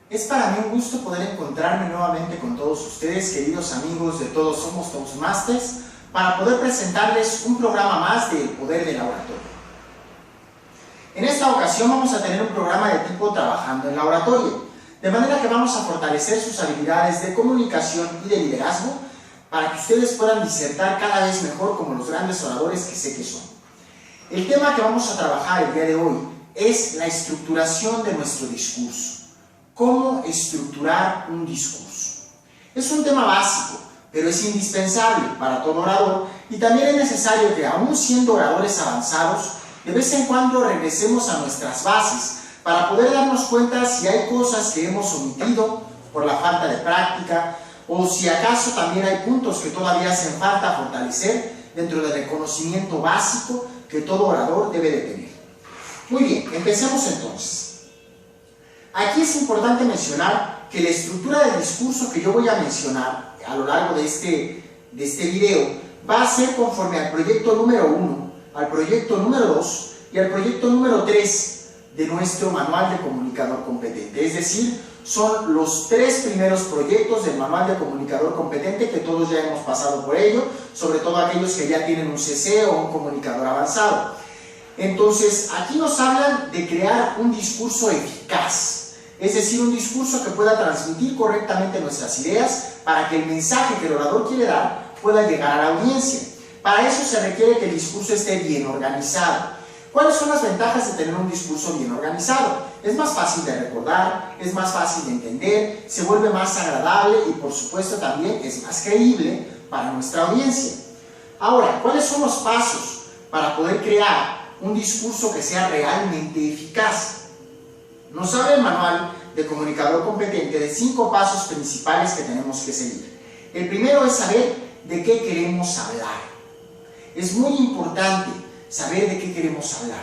Es para mí un gusto poder encontrarme nuevamente con todos ustedes, queridos amigos de Todos Somos Toastmasters, para poder presentarles un programa más del Poder de la Oratoria. En esta ocasión vamos a tener un programa de tipo Trabajando en la Oratoria, de manera que vamos a fortalecer sus habilidades de comunicación y de liderazgo para que ustedes puedan disertar cada vez mejor como los grandes oradores que sé que son. El tema que vamos a trabajar el día de hoy es la estructuración de nuestro discurso. ¿Cómo estructurar un discurso? Es un tema básico, pero es indispensable para todo orador y también es necesario que, aún siendo oradores avanzados, de vez en cuando regresemos a nuestras bases para poder darnos cuenta si hay cosas que hemos omitido por la falta de práctica o si acaso también hay puntos que todavía hacen falta fortalecer dentro del conocimiento básico que todo orador debe de tener. Muy bien, empecemos entonces. Aquí es importante mencionar que la estructura del discurso que yo voy a mencionar a lo largo de este video va a ser conforme al proyecto número 1, al proyecto número 2 y al proyecto número 3 de nuestro manual de comunicador competente. Es decir, son los 3 primeros proyectos del manual de comunicador competente que todos ya hemos pasado por ello, sobre todo aquellos que ya tienen un CC o un comunicador avanzado. Entonces, aquí nos hablan de crear un discurso eficaz, es decir, un discurso que pueda transmitir correctamente nuestras ideas para que el mensaje que el orador quiere dar pueda llegar a la audiencia. Para eso se requiere que el discurso esté bien organizado. ¿Cuáles son las ventajas de tener un discurso bien organizado? Es más fácil de recordar, es más fácil de entender, se vuelve más agradable y por supuesto también es más creíble para nuestra audiencia. Ahora, ¿cuáles son los pasos para poder crear un discurso que sea realmente eficaz? Nos habla el manual de comunicador competente de 5 pasos principales que tenemos que seguir. El primero es saber de qué queremos hablar. Es muy importante saber de qué queremos hablar.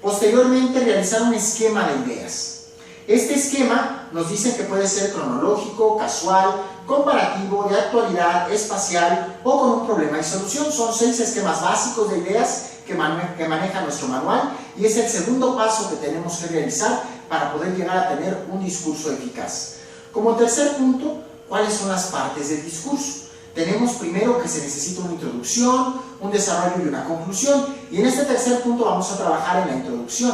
Posteriormente, realizar un esquema de ideas. Este esquema nos dice que puede ser cronológico, casual, comparativo, de actualidad, espacial o con un problema y solución. Son 6 esquemas básicos de ideas que maneja nuestro manual y es el segundo paso que tenemos que realizar para poder llegar a tener un discurso eficaz. Como tercer punto, ¿cuáles son las partes del discurso? Tenemos primero que se necesita una introducción, un desarrollo y una conclusión, y en este tercer punto vamos a trabajar en la introducción.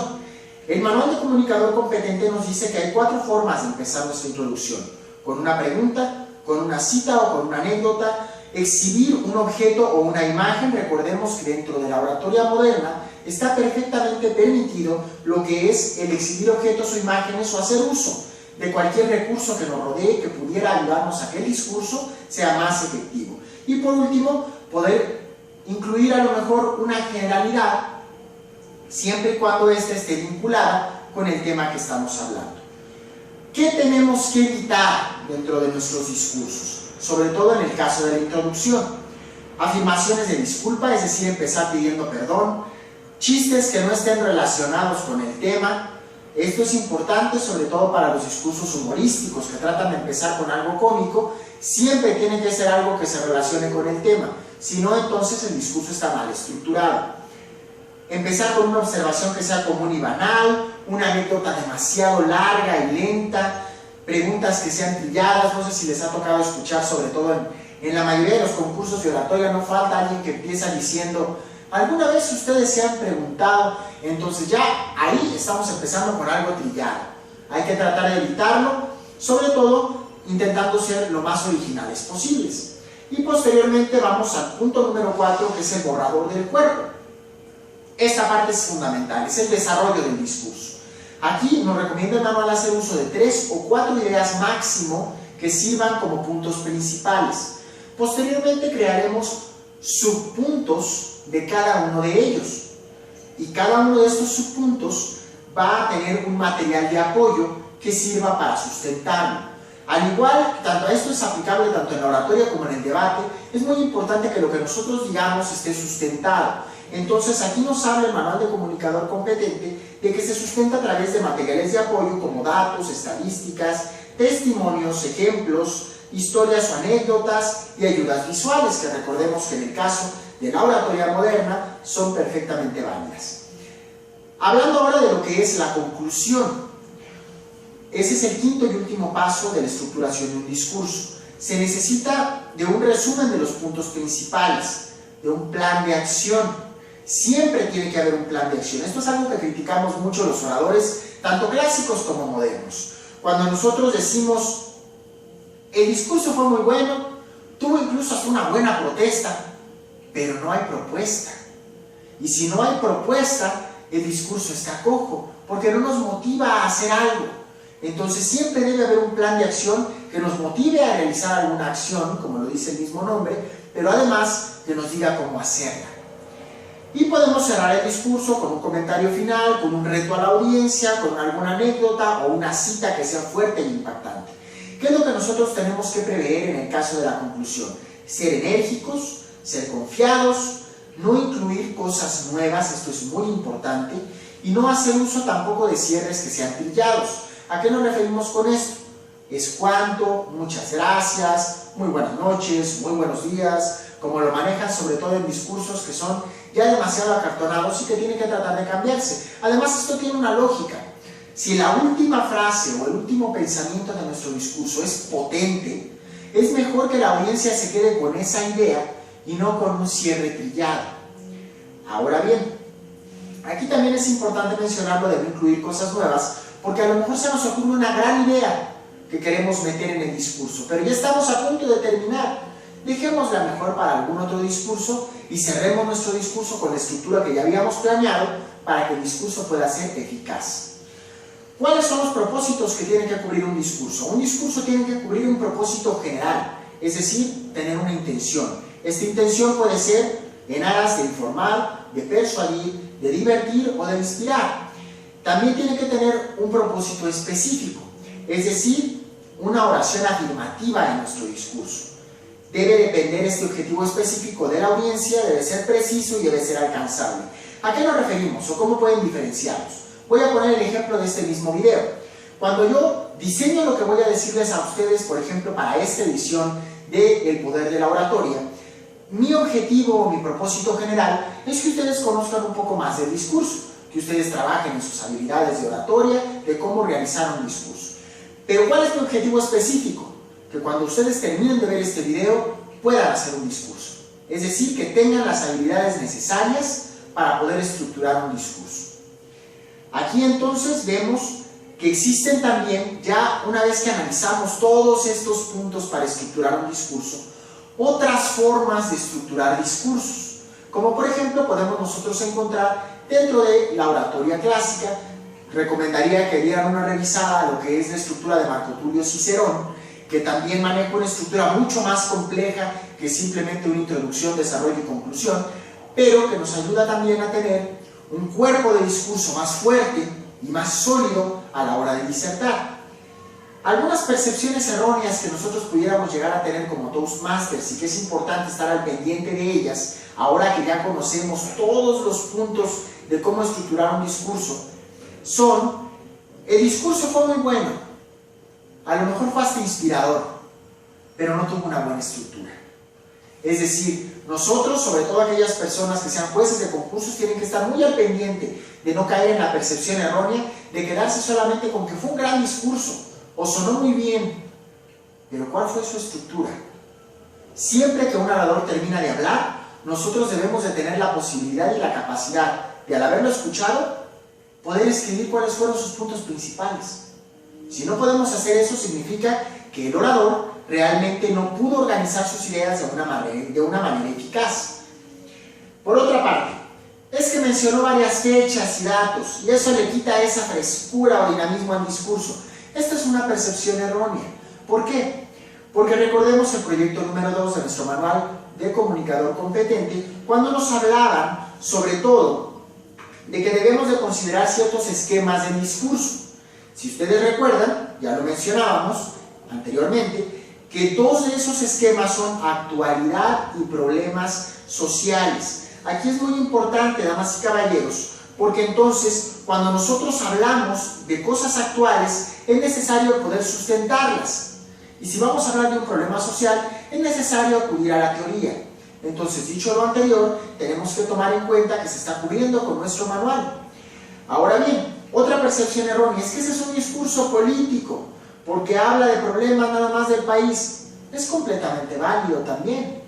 El manual de comunicador competente nos dice que hay 4 formas de empezar nuestra introducción: con una pregunta, con una cita o con una anécdota, exhibir un objeto o una imagen. Recordemos que dentro de la oratoria moderna está perfectamente permitido lo que es el exhibir objetos o imágenes o hacer uso de cualquier recurso que nos rodee que pudiera ayudarnos a que el discurso sea más efectivo. Y por último, poder incluir a lo mejor una generalidad siempre y cuando ésta esté vinculada con el tema que estamos hablando. ¿Qué tenemos que evitar dentro de nuestros discursos? Sobre todo en el caso de la introducción. Afirmaciones de disculpa, es decir, empezar pidiendo perdón, chistes que no estén relacionados con el tema. Esto es importante sobre todo para los discursos humorísticos que tratan de empezar con algo cómico. Siempre tiene que ser algo que se relacione con el tema, si no, entonces el discurso está mal estructurado. Empezar con una observación que sea común y banal, una anécdota demasiado larga y lenta, preguntas que sean trilladas. No sé si les ha tocado escuchar, sobre todo en la mayoría de los concursos de oratoria, no falta alguien que empieza diciendo: ¿alguna vez ustedes se han preguntado? Entonces ya ahí estamos empezando con algo trillado. Hay que tratar de evitarlo, sobre todo intentando ser lo más originales posibles. Y posteriormente vamos al punto número 4, que es el borrador del cuerpo. Esta parte es fundamental, es el desarrollo del discurso. Aquí nos recomienda el manual hacer uso de 3 o 4 ideas máximo que sirvan como puntos principales. Posteriormente crearemos subpuntos de cada uno de ellos. Y cada uno de estos subpuntos va a tener un material de apoyo que sirva para sustentarlo. Al igual, esto es aplicable tanto en la oratoria como en el debate, es muy importante que lo que nosotros digamos esté sustentado. Entonces aquí nos habla el manual de comunicador competente de que se sustenta a través de materiales de apoyo como datos, estadísticas, testimonios, ejemplos, historias o anécdotas y ayudas visuales, que recordemos que en el caso de la oratoria moderna son perfectamente válidas. Hablando ahora de lo que es la conclusión. ese es el quinto y último paso de la estructuración de un discurso. Se necesita de un resumen de los puntos principales, de un plan de acción. Siempre tiene que haber un plan de acción. Esto es algo que criticamos mucho los oradores, tanto clásicos como modernos. Cuando nosotros decimos, el discurso fue muy bueno, tuvo incluso hasta una buena protesta, pero no hay propuesta. Y si no hay propuesta, el discurso está cojo, porque no nos motiva a hacer algo. Entonces siempre debe haber un plan de acción que nos motive a realizar alguna acción, como lo dice el mismo nombre, pero además que nos diga cómo hacerla. Y podemos cerrar el discurso con un comentario final, con un reto a la audiencia, con alguna anécdota o una cita que sea fuerte e impactante. ¿Qué es lo que nosotros tenemos que prever en el caso de la conclusión? Ser enérgicos, ser confiados, no incluir cosas nuevas, esto es muy importante, y no hacer uso tampoco de cierres que sean trillados. ¿A qué nos referimos con esto? Es cuanto, muchas gracias, muy buenas noches, muy buenos días, como lo manejan sobre todo en discursos que son ya demasiado acartonados y que tienen que tratar de cambiarse. Además, esto tiene una lógica. Si la última frase o el último pensamiento de nuestro discurso es potente, es mejor que la audiencia se quede con esa idea y no con un cierre trillado. Ahora bien, aquí también es importante mencionar lo de no incluir cosas nuevas, porque a lo mejor se nos ocurre una gran idea que queremos meter en el discurso, pero ya estamos a punto de terminar. Dejémosla mejor para algún otro discurso y cerremos nuestro discurso con la estructura que ya habíamos planeado para que el discurso pueda ser eficaz. ¿Cuáles son los propósitos que tiene que cubrir un discurso? Un discurso tiene que cubrir un propósito general, es decir, tener una intención. Esta intención puede ser en aras de informar, de persuadir, de divertir o de inspirar. También tiene que tener un propósito específico, es decir, una oración afirmativa en nuestro discurso. Debe depender este objetivo específico de la audiencia, debe ser preciso y debe ser alcanzable. ¿A qué nos referimos o cómo pueden diferenciarlos? Voy a poner el ejemplo de este mismo video. Cuando yo diseño lo que voy a decirles a ustedes, por ejemplo, para esta edición de El Poder de la Oratoria, mi objetivo o mi propósito general es que ustedes conozcan un poco más del discurso, que ustedes trabajen en sus habilidades de oratoria, de cómo realizar un discurso. Pero ¿cuál es mi objetivo específico? Que cuando ustedes terminen de ver este video puedan hacer un discurso. Es decir, que tengan las habilidades necesarias para poder estructurar un discurso. Aquí entonces vemos que existen también, ya una vez que analizamos todos estos puntos para estructurar un discurso, otras formas de estructurar discursos. Como por ejemplo podemos nosotros encontrar dentro de la oratoria clásica. Recomendaría que dieran una revisada a lo que es la estructura de Marco Tulio Cicerón, que también maneja una estructura mucho más compleja que simplemente una introducción, desarrollo y conclusión, pero que nos ayuda también a tener un cuerpo de discurso más fuerte y más sólido a la hora de disertar. Algunas percepciones erróneas que nosotros pudiéramos llegar a tener como Toastmasters y que es importante estar al pendiente de ellas, ahora que ya conocemos todos los puntos de cómo estructurar un discurso, son: el discurso fue muy bueno, a lo mejor fue hasta inspirador, pero no tuvo una buena estructura. Es decir, nosotros, sobre todo aquellas personas que sean jueces de concursos, tienen que estar muy al pendiente de no caer en la percepción errónea de quedarse solamente con que fue un gran discurso o sonó muy bien, pero ¿cuál fue su estructura? Siempre que un orador termina de hablar, nosotros debemos de tener la posibilidad y la capacidad de, al haberlo escuchado, poder escribir cuáles fueron sus puntos principales. Si no podemos hacer eso, significa que el orador realmente no pudo organizar sus ideas de una manera eficaz. Por otra parte, es que mencionó varias fechas y datos, y eso le quita esa frescura o dinamismo al discurso. Esta es una percepción errónea. ¿Por qué? Porque recordemos el proyecto número 2 de nuestro manual de comunicador competente, cuando nos hablaban, sobre todo, de que debemos de considerar ciertos esquemas del discurso. Si ustedes recuerdan, ya lo mencionábamos anteriormente, que dos de esos esquemas son actualidad y problemas sociales. Aquí es muy importante, damas y caballeros, porque entonces, cuando nosotros hablamos de cosas actuales, es necesario poder sustentarlas. Y si vamos a hablar de un problema social, es necesario acudir a la teoría. Entonces, dicho lo anterior, tenemos que tomar en cuenta que se está cubriendo con nuestro manual. Ahora bien, Otra percepción errónea es que ese es un discurso político, porque habla de problemas nada más del país. Es completamente válido también.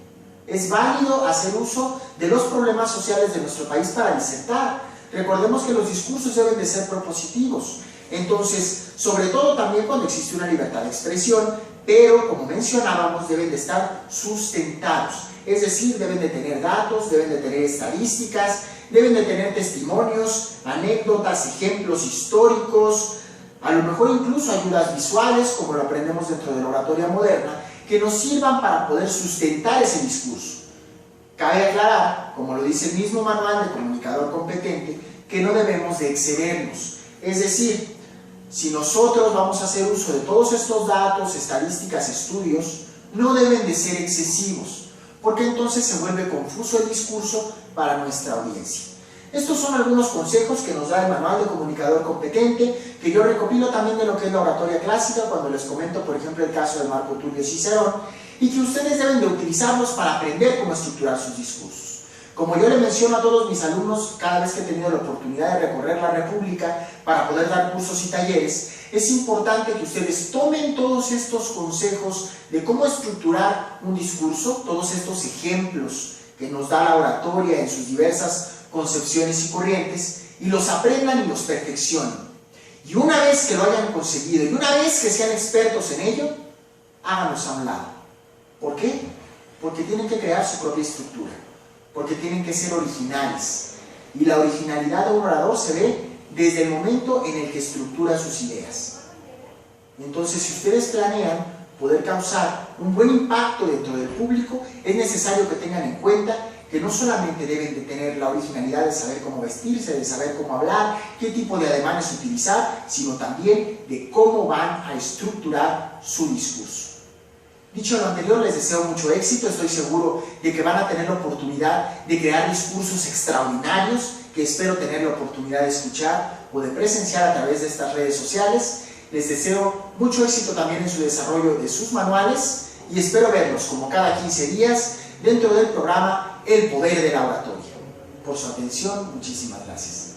Es válido hacer uso de los problemas sociales de nuestro país para disertar. Recordemos que los discursos deben de ser propositivos. Entonces, sobre todo también cuando existe una libertad de expresión, pero como mencionábamos, deben de estar sustentados. Es decir, deben de tener datos, deben de tener estadísticas, deben de tener testimonios, anécdotas, ejemplos históricos, a lo mejor incluso ayudas visuales, como lo aprendemos dentro de la oratoria moderna, que nos sirvan para poder sustentar ese discurso. Cabe aclarar, como lo dice el mismo manual de comunicador competente, que no debemos de excedernos. Es decir, si nosotros vamos a hacer uso de todos estos datos, estadísticas, estudios, no deben de ser excesivos, porque entonces se vuelve confuso el discurso para nuestra audiencia. Estos son algunos consejos que nos da el manual de comunicador competente, que yo recopilo también de lo que es la oratoria clásica, cuando les comento, por ejemplo, el caso de Marco Tulio Cicerón, y que ustedes deben de utilizarlos para aprender cómo estructurar sus discursos. Como yo le menciono a todos mis alumnos cada vez que he tenido la oportunidad de recorrer la República para poder dar cursos y talleres, es importante que ustedes tomen todos estos consejos de cómo estructurar un discurso, todos estos ejemplos que nos da la oratoria en sus diversas concepciones y corrientes, y los aprendan y los perfeccionen. Y una vez que lo hayan conseguido, y una vez que sean expertos en ello, háganlos a un lado. ¿Por qué? Porque tienen que crear su propia estructura, porque tienen que ser originales. Y la originalidad de un orador se ve desde el momento en el que estructura sus ideas. Entonces, si ustedes planean poder causar un buen impacto dentro del público, es necesario que tengan en cuenta que no solamente deben de tener la originalidad de saber cómo vestirse, de saber cómo hablar, qué tipo de ademanes utilizar, sino también de cómo van a estructurar su discurso. Dicho lo anterior, les deseo mucho éxito. Estoy seguro de que van a tener la oportunidad de crear discursos extraordinarios que espero tener la oportunidad de escuchar o de presenciar a través de estas redes sociales. Les deseo mucho éxito también en su desarrollo de sus manuales y espero verlos como cada 15 días dentro del programa El Poder de la Oratoria. Por su atención, muchísimas gracias.